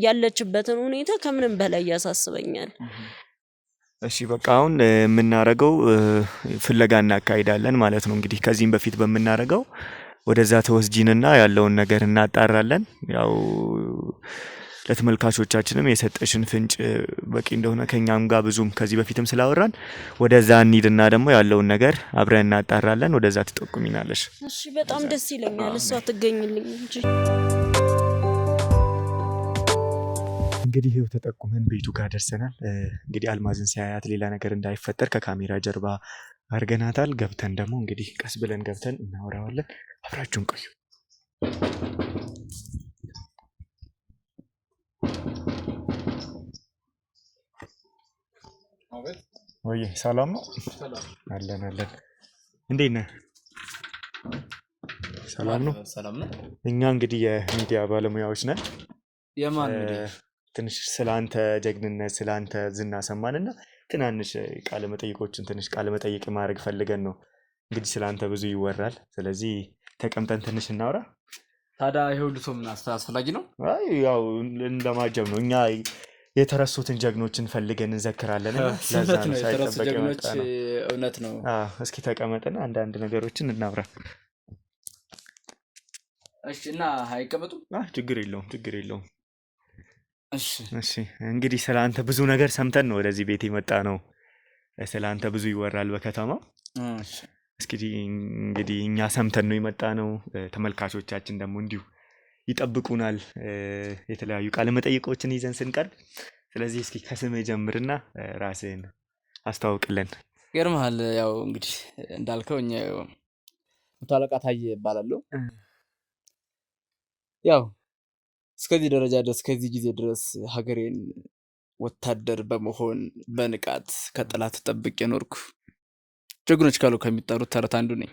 ያለችበትን ሁኔታ ከምንም በላይ ያሳስበኛል እሺ በቃ አሁን የምናረጋው ፍለጋ እናካሂዳለን ማለት ነው እንግዲህ ከዚህም በፊት በመናረጋው ወደዛ ተወስጂንና ያለውን ነገር እናጣራለን። ያው ለተመልካቾቻችንም የሰጠሽን ፍንጭ በቂ እንደሆነ ከኛም ጋር ብዙም ከዚህ በፊትም ስላወራን ወደዛ እንሂድና ደግሞ ያለውን ነገር አብረን እናጣራለን። ወደዛ ትጠቁሚናለሽ። እሺ በጣም ደስ ይለኛል እሷ ትገኝልኝ እንጂ። እንግዲህ ይኸው ተጠቁመን ቤቱ ጋር ደርሰናል። እንግዲህ አልማዝን ሲያያት ሌላ ነገር እንዳይፈጠር ከካሜራ ጀርባ አድርገናታል። ገብተን ደግሞ እንግዲህ ቀስ ብለን ገብተን እናወራዋለን። አብራችሁን ቆዩ። ወይ ሰላም ነው? አለን አለን። እንዴት ነህ? ሰላም ነው? ሰላም ነው። እኛ እንግዲህ የሚዲያ ባለሙያዎች ነን። የማን ትንሽ ስላንተ ጀግንነት ስላንተ ዝና ሰማንና ትናንሽ ቃለ መጠይቆችን ትንሽ ቃለ መጠይቅ ማድረግ ፈልገን ነው። እንግዲህ ስላንተ ብዙ ይወራል። ስለዚህ ተቀምጠን ትንሽ እናውራ። ታዲያ ይሄ ሁሉ ሰው ምን አስፈላጊ ነው? አይ ያው ለማጀብ ነው። እኛ የተረሱትን ጀግኖችን ፈልገን እንዘክራለን። ለዛ ነው የተረሱ ጀግኖች። እውነት ነው። እስኪ ተቀመጥና አንዳንድ ነገሮችን እናውራ። እሺ። እና አይቀመጡ? ችግር የለውም። እሺ እንግዲህ ስላንተ ብዙ ነገር ሰምተን ነው ወደዚህ ቤት የመጣ ነው። ስላንተ ብዙ ይወራል በከተማው። እንግዲህ እኛ ሰምተን ነው የመጣ ነው። ተመልካቾቻችን ደግሞ እንዲሁ ይጠብቁናል የተለያዩ ቃለ መጠይቆችን ይዘን ስንቀርብ። ስለዚህ እስኪ ከስምህ ጀምርና ራስህን አስተዋውቅልን። ይገርምሃል፣ ያው እንግዲህ እንዳልከው እኛ መቶ አለቃ ታዬ እባላለሁ። ያው እስከዚህ ደረጃ ድረስ እስከዚህ ጊዜ ድረስ ሀገሬን ወታደር በመሆን በንቃት ከጠላት ጠብቄ ኖርኩ። ጀግኖች ካሉ ከሚጠሩት ተረት አንዱ ነኝ።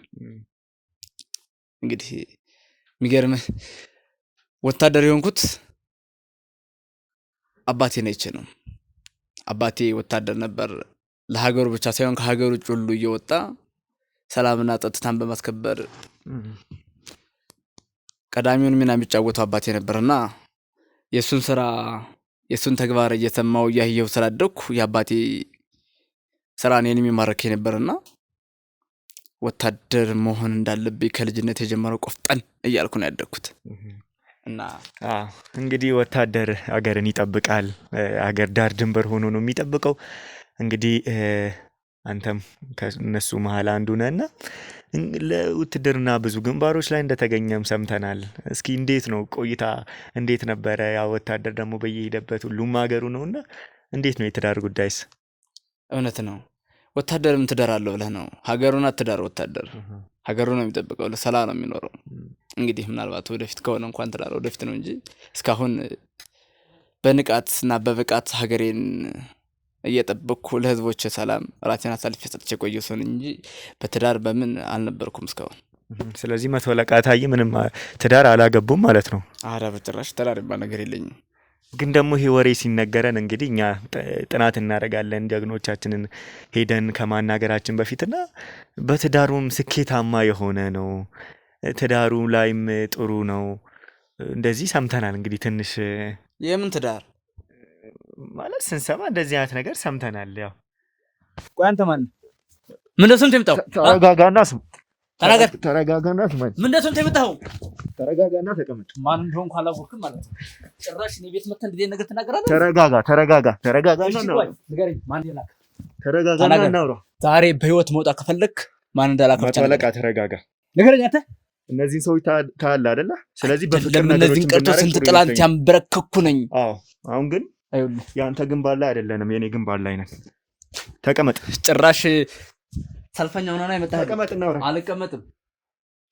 እንግዲህ የሚገርምህ ወታደር የሆንኩት አባቴ ነች ነው። አባቴ ወታደር ነበር። ለሀገሩ ብቻ ሳይሆን ከሀገሩ ውጭ ሁሉ እየወጣ ሰላምና ጸጥታን በማስከበር ቀዳሚውን ሚና የሚጫወተው አባቴ ነበርና የሱን ስራ የሱን ተግባር እየሰማው እያየሁ ስላደኩ የአባቴ ስራ እኔን የሚማርከኝ ነበርና ወታደር መሆን እንዳለብኝ ከልጅነት የጀመረው ቆፍጠን እያልኩ ነው ያደኩት። እና እንግዲህ ወታደር አገርን ይጠብቃል። አገር ዳር ድንበር ሆኖ ነው የሚጠብቀው። እንግዲህ አንተም ከነሱ መሃል አንዱ ነህና ለውትድርና ብዙ ግንባሮች ላይ እንደተገኘም ሰምተናል። እስኪ እንዴት ነው ቆይታ እንዴት ነበረ? ያ ወታደር ደግሞ በየሄደበት ሁሉም ሀገሩ ነውና እንዴት ነው የትዳር ጉዳይስ? እውነት ነው። ወታደርም ትዳር አለው ብለህ ነው? ሀገሩን አትዳር። ወታደር ሀገሩ ነው የሚጠብቀው፣ ለሰላም ነው የሚኖረው። እንግዲህ ምናልባት ወደፊት ከሆነ እንኳን ትዳር ወደፊት ነው እንጂ እስካሁን በንቃት እና በብቃት ሀገሬን እየጠበቅኩ ለህዝቦች ሰላም ራሴን አሳልፌ ሰጥቼ ቆየሁ ሰው እንጂ በትዳር በምን አልነበርኩም እስካሁን። ስለዚህ መቶ አለቃ ታዬ ምንም ትዳር አላገቡም ማለት ነው? ኧረ በጭራሽ ትዳር የሚባል ነገር የለኝም። ግን ደግሞ ይሄ ወሬ ሲነገረን እንግዲህ እኛ ጥናት እናደርጋለን ጀግኖቻችንን ሄደን ከማናገራችን በፊትና በትዳሩም ስኬታማ የሆነ ነው፣ ትዳሩ ላይም ጥሩ ነው እንደዚህ ሰምተናል። እንግዲህ ትንሽ የምን ትዳር ማለት ስንሰማ እንደዚህ አይነት ነገር ሰምተናል። ያው ቆይ አንተ ማን ምን ደስም ተምጣው? ተረጋጋና ስም ተረጋጋና ስም ምን ደስም ተምጣው? ተረጋጋና ተቀመጥ። ማን እንደሆንኩ አላወቅም ማለት ነው። ጭራሽ እኔ ቤት መተን እንደዚህ ነገር ትናገራለህ? ተረጋጋና ነው ንገረኝ። ማን ይላክ? ተረጋጋና ነው። ዛሬ በህይወት መውጣት ከፈለክ ማን እንዳላከ መቶ አለቃ ተረጋጋ። ንገረኝ አንተ። እነዚህን ሰዎች ታያለህ አይደለ? ስለዚህ በፍቅር ነገሮች እነዚህን ቀርቶ ስንት ጥላንት ያንበረከኩ ነኝ። አሁን ግን ያንተ ግንባር ላይ አይደለንም፣ የኔ ግንባር ላይ ነን። ተቀመጥ። ጭራሽ ሰልፈኛ ሆነና የመጣህ? ተቀመጥና አውራ። አልቀመጥም።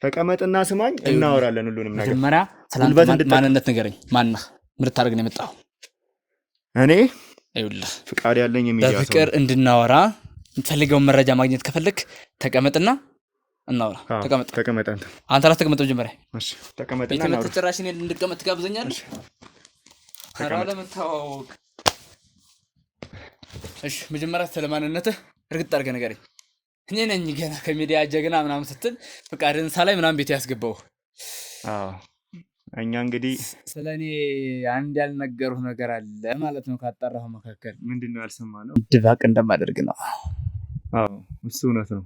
ተቀመጥና ስማኝ፣ እናወራለን ሁሉንም ነገር። መጀመሪያ ስላንተ ማንነት ንገረኝ። ማን ነህ? ምን ልታደርግ ነው የመጣኸው? እኔ ይኸውልህ ፍቃድ ያለኝ የሚዲያ ሰው በፍቅር እንድናወራ የምትፈልገውን መረጃ ማግኘት ከፈለክ ተቀመጥና እናውራ። ተቀመጥ አንተ። አንተ ራስህ ተቀመጥ መጀመሪያ። እሺ ተቀመጥና እናውራ። ቤት ጭራሽ እኔን እንድቀመጥ ትጋብዘኛለህ? ኧረ ለመታወቅ። እሺ መጀመሪያ ስለ ማንነትህ እርግጥ አድርገህ ንገረኝ። እኔ ነኝ ገና ከሚዲያ ጀግና ምናምን ስትል ፍቃድን ሳላይ ምናምን ቤት ያስገባው። እኛ እንግዲህ ስለ እኔ አንድ ያልነገሩህ ነገር አለ ማለት ነው። ካጣራሁ መካከል ምንድን ነው ያልሰማነው? ድባቅ እንደማደርግ ነው። እሱ እውነት ነው።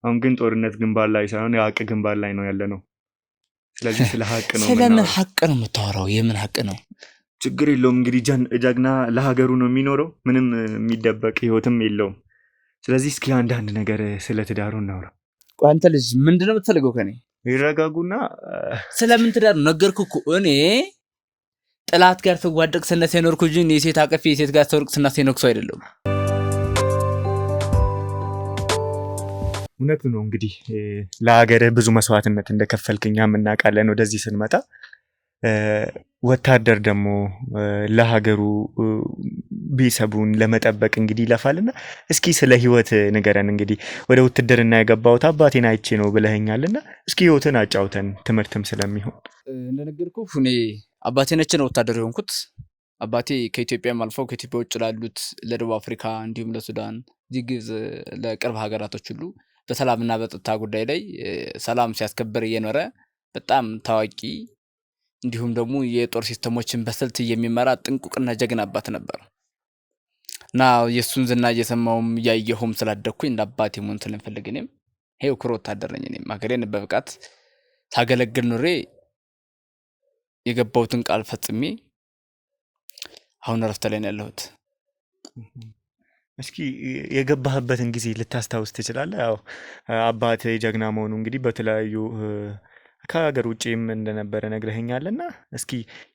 አሁን ግን ጦርነት ግንባር ላይ ሳይሆን የሀቅ ግንባር ላይ ነው ያለ ነው። ስለዚህ ስለ ሀቅ ነው ስለምን የምናወራው። ሀቅ ነው የምታወራው? የምን ሀቅ ነው? ችግር የለውም እንግዲህ ጀግና ለሀገሩ ነው የሚኖረው። ምንም የሚደበቅ ህይወትም የለውም። ስለዚህ እስኪ አንዳንድ ነገር ስለ ትዳሩ እናውራ። ቆይ አንተ ልጅ ምንድነው የምትፈልገው ከኔ? ይረጋጉና ስለምን ትዳር ነው ነገርኩህ እኮ። እኔ ጥላት ጋር ስዋደቅ ስነሳ የኖርኩ እንጂ የሴት አቀፊ የሴት ጋር ስወርቅ ስነሳ የኖርኩ ሰው አይደለሁም። እውነቱ ነው እንግዲህ ለሀገርህ ብዙ መስዋዕትነት እንደከፈልክ እኛም እናውቃለን። ወደዚህ ስንመጣ ወታደር ደግሞ ለሀገሩ ቤተሰቡን ለመጠበቅ እንግዲህ ይለፋልና እስኪ ስለ ህይወት ንገረን። እንግዲህ ወደ ውትድርና የገባሁት አባቴን አይቼ ነው ብለኸኛልና እስኪ ህይወትን አጫውተን ትምህርትም ስለሚሆን። እንደነገርኩህ እኔ አባቴ ነች ነው ወታደር የሆንኩት። አባቴ ከኢትዮጵያም አልፈው ከኢትዮጵያ ውጭ ላሉት ለደቡብ አፍሪካ እንዲሁም ለሱዳን ግብጽ ለቅርብ ሀገራቶች ሁሉ በሰላምና በጸጥታ ጉዳይ ላይ ሰላም ሲያስከብር እየኖረ በጣም ታዋቂ እንዲሁም ደግሞ የጦር ሲስተሞችን በስልት የሚመራ ጥንቁቅና ጀግና አባት ነበር እና የሱን ዝና እየሰማውም እያየሁም ስላደኩኝ እንደ አባቴ መሆን ስለምፈልግ እኔም ይሄው ኩሩ ወታደር ነኝ። እኔም ሀገሬን በብቃት ሳገለግል ኑሬ የገባሁትን ቃል ፈጽሜ አሁን እረፍት ላይ ነው ያለሁት። እስኪ የገባህበትን ጊዜ ልታስታውስ ትችላለህ? ያው አባት ጀግና መሆኑ እንግዲህ በተለያዩ ከሀገር ውጭም እንደነበረ ነግረኸኛልና እስኪ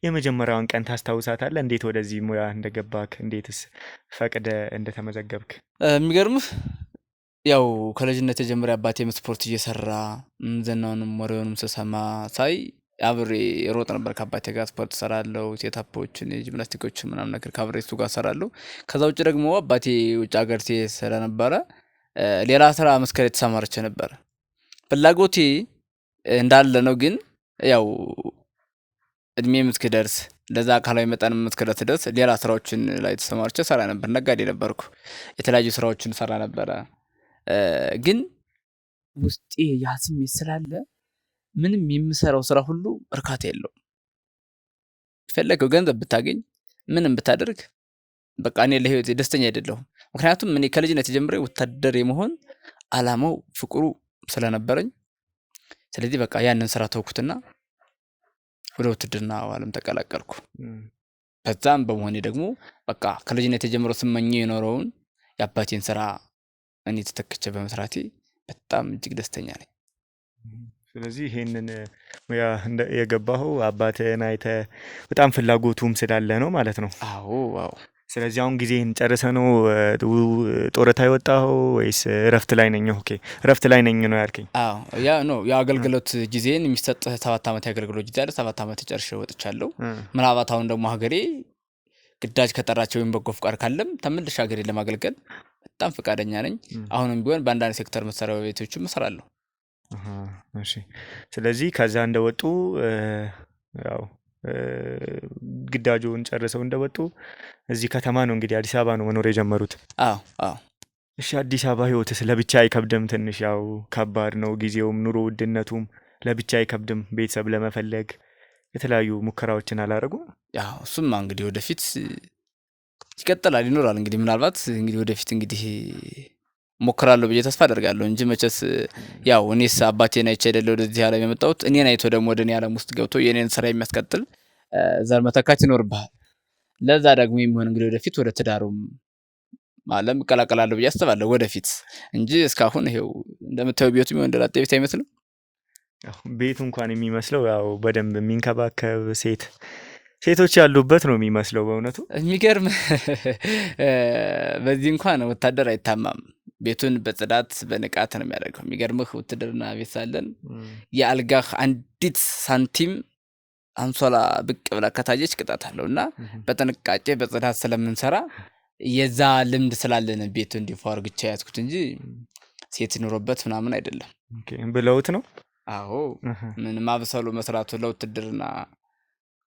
የመጀመሪያውን ቀን ታስታውሳታለህ? እንዴት ወደዚህ ሙያ እንደገባክ፣ እንዴትስ ፈቅደ እንደተመዘገብክ? የሚገርምህ ያው ከልጅነት የጀመረ አባቴም ስፖርት እየሰራ ዝናውንም ወሬውንም ስሰማ ሳይ አብሬ ሮጥ ነበር ከአባቴ ጋር ስፖርት ሰራለሁ። ሴታፖችን ጂምናስቲኮችን ምናምን ነገር ከአብሬ እሱ ጋር ሰራለሁ። ከዛ ውጭ ደግሞ አባቴ ውጭ ሀገር ስለነበረ ሌላ ስራ መስከረ ተሰማርቼ ነበር። ፍላጎቴ እንዳለ ነው። ግን ያው እድሜም እስክደርስ ለዛ አካላዊ መጠንም እስክደርስ ሌላ ስራዎችን ላይ ተሰማርቼ ሰራ ነበር። ነጋዴ ነበርኩ። የተለያዩ ስራዎችን ሰራ ነበረ። ግን ውስጤ ያ ስሜት ስላለ ምንም የምሰራው ስራ ሁሉ እርካታ የለውም። ፈለገው ገንዘብ ብታገኝ ምንም ብታደርግ በቃ እኔ ለህይወቴ ደስተኛ አይደለሁም። ምክንያቱም እኔ ከልጅነት ጀምሬ ወታደር የመሆን አላማው ፍቅሩ ስለነበረኝ ስለዚህ በቃ ያንን ስራ ተውኩትና ወደ ውትድርና ዓለም ተቀላቀልኩ። በዛም በመሆኔ ደግሞ በቃ ከልጅነት ጀምሮ ስመኘው የኖረውን የአባቴን ስራ እኔ ተተክቼ በመስራቴ በጣም እጅግ ደስተኛ ነኝ። ስለዚህ ይሄንን ሙያ የገባኸው አባትህን አይተህ በጣም ፍላጎቱም ስላለ ነው ማለት ነው? አዎ አዎ። ስለዚህ አሁን ጊዜህን ጨርሰህ ነው ጡረታ የወጣኸው ወይስ እረፍት ላይ ነኝ? ኦኬ እረፍት ላይ ነኝ ነው ያልከኝ? አዎ ያ ነው የአገልግሎት ጊዜን የሚሰጥህ 7 ዓመት የአገልግሎት ጊዜ አለ። 7 ዓመት ጨርሼ ወጥቻለሁ። ምናልባት አሁን ደግሞ ሀገሬ ግዳጅ ከጠራቸው ወይም በጎ ፍቃድ ካለም ተመልሼ ሀገሬን ለማገልገል በጣም ፈቃደኛ ነኝ። አሁንም ቢሆን በአንዳንድ ሴክተር መስሪያ ቤቶችም እሰራለሁ። እሺ ስለዚህ ከዛ እንደወጡ ያው ግዳጁን ጨርሰው እንደወጡ እዚህ ከተማ ነው እንግዲህ አዲስ አበባ ነው መኖር የጀመሩት? አዎ አዎ። እሺ አዲስ አበባ ህይወትስ ለብቻ አይከብድም? ትንሽ ያው ከባድ ነው ጊዜውም ኑሮ ውድነቱም ለብቻ አይከብድም? ቤተሰብ ለመፈለግ የተለያዩ ሙከራዎችን አላደረጉም? ያው እሱማ እንግዲህ ወደፊት ይቀጥላል ይኖራል። እንግዲህ ምናልባት እንግዲህ ወደፊት እንግዲህ ሞክራለሁ ብዬ ተስፋ አደርጋለሁ እንጂ መቼስ ያው እኔስ አባቴን አይቼ አይደለ ወደዚህ ዓለም የመጣሁት። እኔን አይቶ ደግሞ ወደ እኔ ዓለም ውስጥ ገብቶ የኔን ስራ የሚያስቀጥል ዘር መተካት ይኖርብሃል። ለዛ ደግሞ የሚሆን እንግዲህ ወደፊት ወደ ትዳሩም ዓለም እቀላቀላለሁ ብዬ አስባለሁ ወደፊት እንጂ እስካሁን ይሄው እንደምታየው ቤቱ የሚሆን እንደላጤ ቤት አይመስልም። ቤቱ እንኳን የሚመስለው ያው በደንብ የሚንከባከብ ሴቶች ያሉበት ነው የሚመስለው። በእውነቱ የሚገርም በዚህ እንኳን ወታደር አይታማም። ቤቱን በጽዳት በንቃት ነው የሚያደርገው። የሚገርምህ ውትድርና ቤት ሳለን የአልጋህ አንዲት ሳንቲም አንሶላ ብቅ ብላ ከታየች ቅጣት አለውና በጥንቃቄ በጽዳት ስለምንሰራ የዛ ልምድ ስላለን ቤቱ እንዲፋር ግቻ ያዝኩት እንጂ ሴት ኑሮበት ምናምን አይደለም። ኦኬ ብለውት ነው? አዎ ምን ማብሰሉ መስራቱ ለውትድርና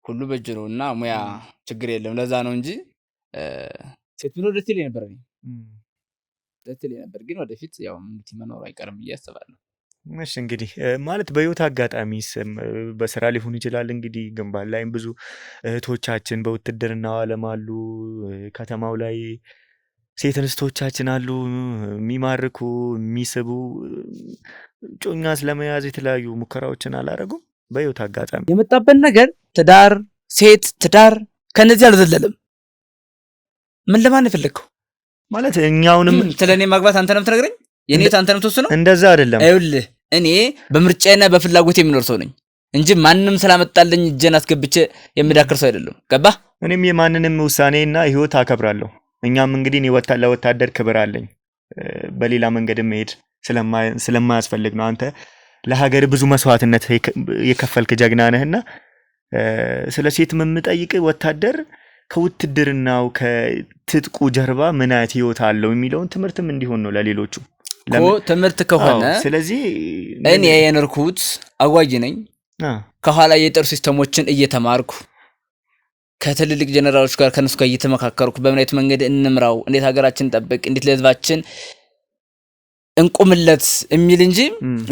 ሁሉ በእጅ ነውና ሙያ ችግር የለም። ለዛ ነው እንጂ ሴት ቢኖር ደስ ይለኝ ነበር። ግን ወደፊት ያው እንግዲህ መኖር አይቀርም ብዬ አስባለሁ። እሺ እንግዲህ ማለት በህይወት አጋጣሚስ በስራ ሊሆን ይችላል። እንግዲህ ግንባር ላይም ብዙ እህቶቻችን በውትድርናው ዓለም አሉ። ከተማው ላይ ሴት እንስቶቻችን አሉ የሚማርኩ የሚስቡ ጮኛ ስለመያዝ የተለያዩ ሙከራዎችን አላረጉም በህይወት አጋጣሚ የመጣበት ነገር ትዳር ሴት ትዳር ከነዚህ አልዘለለም ምን ለማን የፈለግከው ማለት እኛውንም ስለኔ ማግባት አንተ ነው የምትነግረኝ የኔ አንተ ነው የምትወስነው እንደዛ አይደለም አይውልህ እኔ በምርጫዬና በፍላጎቴ የሚኖር ሰው ነኝ እንጂ ማንንም ስላመጣልኝ እጄን አስገብቼ የምዳክር ሰው አይደለም ገባህ እኔም የማንንም ውሳኔና ህይወት አከብራለሁ እኛም እንግዲህ እኔ ለወታደር ክብር አለኝ በሌላ መንገድ መሄድ ስለማያስፈልግ ነው አንተ ለሀገር ብዙ መስዋዕትነት የከፈልክ ጀግና ነህና ስለ ሴት መምጠይቅ ወታደር ከውትድርናው ከትጥቁ ጀርባ ምን አይነት ህይወት አለው የሚለውን ትምህርትም እንዲሆን ነው ለሌሎቹ ትምህርት ከሆነ ስለዚህ እኔ የነርኩት አዋጅ ነኝ ከኋላ የጦር ሲስተሞችን እየተማርኩ ከትልልቅ ጀነራሎች ጋር ከነሱ ጋር እየተመካከርኩ በምን አይነት መንገድ እንምራው እንዴት ሀገራችንን ጠብቅ እንዴት ለህዝባችን እንቁምለት የሚል እንጂ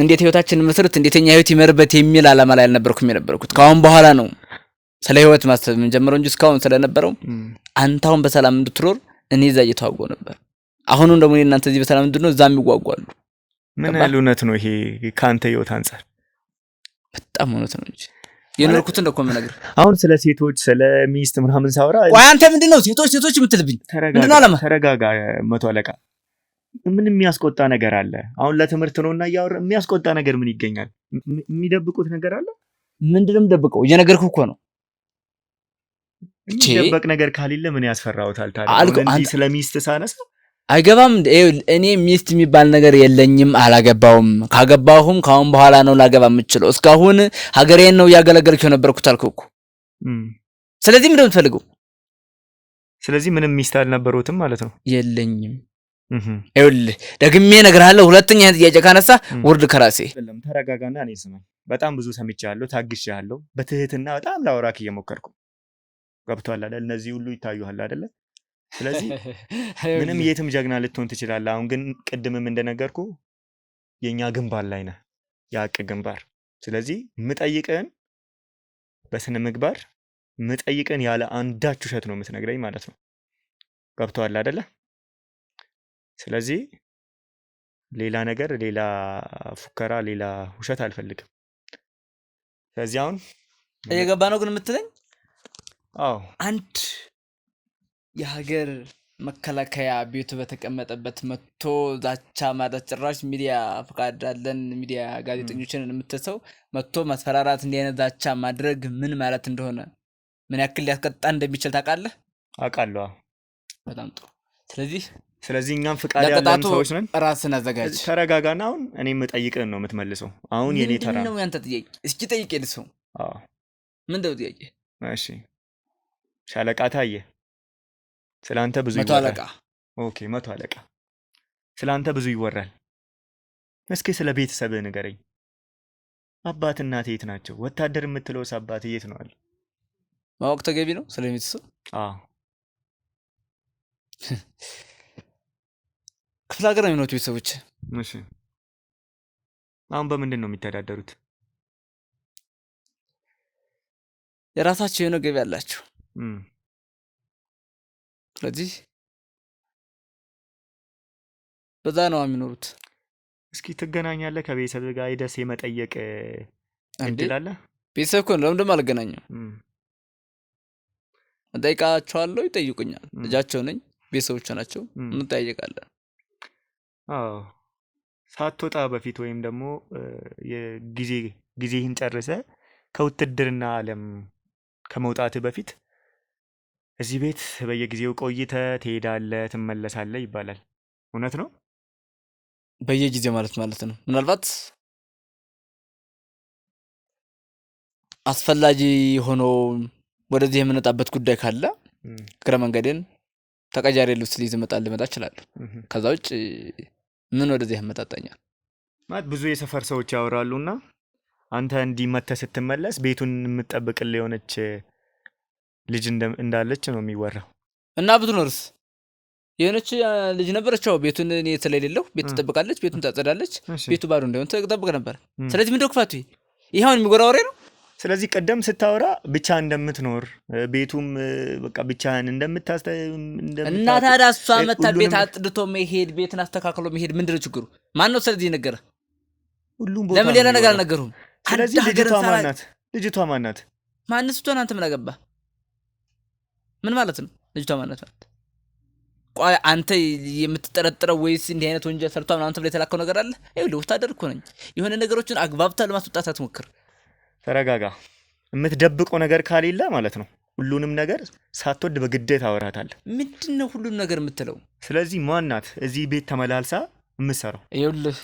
እንዴት ህይወታችንን መስርት እንዴትኛ ህይወት ይመርበት የሚል አላማ ላይ አልነበርኩም የነበርኩት ካሁን በኋላ ነው ስለ ህይወት ማሰብ ምን ጀምሮ እንጂ እስካሁን ስለነበረው አንታውን በሰላም እንድትኖር እኔ እዛ እየተዋጓው ነበር አሁንም ደግሞ እናንተ እዚህ በሰላም እንድትኖር እዛም ይጓጓሉ ምን ያህል እውነት ነው ይሄ ካንተ ህይወት አንፃር በጣም እውነት ነው እንጂ የነርኩትን እኮ ነገር አሁን ስለ ሴቶች ስለ ሚስት ምናምን ሳወራ ቆይ አንተ ምንድነው ሴቶች የምትልብኝ ምንድነው አላማ ተረጋጋ መቶ አለቃ ምን የሚያስቆጣ ነገር አለ አሁን ለትምህርት ነውና ያወራ የሚያስቆጣ ነገር ምን ይገኛል የሚደብቁት ነገር አለ ምንድነው ደብቀው እየነገርኩህ እኮ ነው የሚደበቅ ነገር ካለ ምን ያስፈራውታል ታዲያ እንዴ ስለ ሚስት ሳነሳ አይገባም እኔ ሚስት የሚባል ነገር የለኝም አላገባውም ካገባሁም ካሁን በኋላ ነው ላገባ የምችለው እስካሁን ሀገሬን ነው ያገለገልኩ የነበርኩት አልኩኩ ስለዚህ ምንድነው የምትፈልገው ስለዚህ ምንም ሚስት አልነበሩትም ማለት ነው የለኝም ይኸውልህ ደግሜ እነግርሃለሁ ሁለተኛ ጥያቄ ካነሳ ውርድ ከራሴ ተረጋጋና እኔ ስማኝ በጣም ብዙ ሰምቻለሁ ታግሻለሁ በትህትና በጣም ላወራክ እየሞከርኩ ገብቷል አይደል እነዚህ ሁሉ ይታዩሃል አይደል ስለዚህ ምንም የትም ጀግና ልትሆን ትችላለህ አሁን ግን ቅድምም እንደነገርኩ የኛ ግንባር ላይ ነህ ያቅ ግንባር ስለዚህ ምጠይቀን በስነ ምግባር ምጠይቀን ያለ አንዳች ውሸት ነው የምትነግረኝ ማለት ነው ገብቷል አይደል ስለዚህ ሌላ ነገር ሌላ ፉከራ ሌላ ውሸት አልፈልግም ስለዚህ አሁን እየገባ ነው ግን የምትለኝ አዎ አንድ የሀገር መከላከያ ቤቱ በተቀመጠበት መጥቶ ዛቻ ማለት ጭራሽ ሚዲያ ፍቃድ አለን ሚዲያ ጋዜጠኞችን የምትሰው መጥቶ ማስፈራራት እንዲህ አይነት ዛቻ ማድረግ ምን ማለት እንደሆነ ምን ያክል ሊያስቀጣ እንደሚችል ታውቃለህ አውቃለሁ በጣም ጥሩ ስለዚህ እኛም ፍቃድ ያለን ሰዎች ነን ራስን አዘጋጅ ተረጋጋና አሁን እኔ የምጠይቅህን ነው የምትመልሰው አሁን የኔ ተራ ነው ያንተ ጥያቄ እስኪ ጠይቄ ልሰው አዎ ምንድነው ጥያቄ እሺ ሻለቃ ታየ ስላንተ ብዙ መቶ አለቃ ኦኬ መቶ አለቃ ስላንተ ብዙ ይወራል እስኪ ስለ ቤተሰብህ ንገረኝ አባት እናት የት ናቸው ወታደር የምትለውስ አባት የት ነው አለ ማወቅ ተገቢ ነው ስለ ቤተሰብ አዎ ክፍለ ሀገር ነው የሚኖሩት ቤተሰቦች እሺ አሁን በምንድን ነው የሚተዳደሩት የራሳቸው የሆነ ገቢ አላቸው ስለዚህ በዛ ነው የሚኖሩት እስኪ ትገናኛለህ ከቤተሰብ ጋር ሄደህ የመጠየቅ እድል አለ ቤተሰብ እኮ ለምን ደም አልገናኘው እንጠይቃቸዋለሁ ይጠይቁኛል ልጃቸው ነኝ ቤተሰቦች ናቸው እንጠያየቃለን አዎ ሳትወጣ በፊት ወይም ደግሞ ጊዜህን ጨርሰህ ከውትድርና ዓለም ከመውጣት በፊት እዚህ ቤት በየጊዜው ቆይተህ ትሄዳለህ ትመለሳለህ ይባላል እውነት ነው በየጊዜው ማለት ነው ምናልባት አስፈላጊ ሆኖ ወደዚህ የምንጣበት ጉዳይ ካለ ግረ መንገዴን ተቀያሪ ልብስ ሊይዝ ልመጣ እችላለሁ ከዛ ውጭ ምን ወደዚህ ያመጣጣኛል ማለት ብዙ የሰፈር ሰዎች ያወራሉና አንተ እንዲመተህ ስትመለስ ቤቱን የምትጠብቅልህ የሆነች ልጅ እንዳለች ነው የሚወራው እና ብትኖርስ የሆነች ልጅ ነበረችው ቤቱን እኔ ስለሌለው ቤት ትጠብቃለች ቤቱን ታጸዳለች ቤቱ ባዶ እንደሆነ ትጠብቅ ነበር ስለዚህ ምንድነው ክፋቱ ይሄውን የሚጎራ ወሬ ነው ስለዚህ ቀደም ስታወራ ብቻ እንደምትኖር ቤቱም በቃ ብቻህን እና ታዲያ እሷ መታ ቤት አጥድቶ መሄድ ቤትን አስተካክሎ መሄድ ምንድነው ችግሩ? ማን ነው ስለዚህ ነገረ? ሁሉም ቦታ ለምን ሌላ ነገር አልነገሩም? ስለዚህ ልጅቷ ማናት? ማንስ ትሆን? አንተ ምን አገባ? ምን ማለት ነው ልጅቷ ማናት? ቆይ አንተ የምትጠረጥረው ወይስ እንዲህ አይነት ወንጀል ሰርቷ ምናምን ተብለ የተላከው ነገር አለ? ይኸውልህ ወታደር እኮ ነኝ። የሆነ ነገሮችን አግባብታ ለማስወጣት አትሞክር። ተረጋጋ። የምትደብቀው ነገር ካሌለ ማለት ነው ሁሉንም ነገር ሳትወድ በግዴታ አወራታለህ። ምንድነው ሁሉንም ነገር የምትለው? ስለዚህ ማናት እዚህ ቤት ተመላልሳ የምትሰራው? ይኸውልህ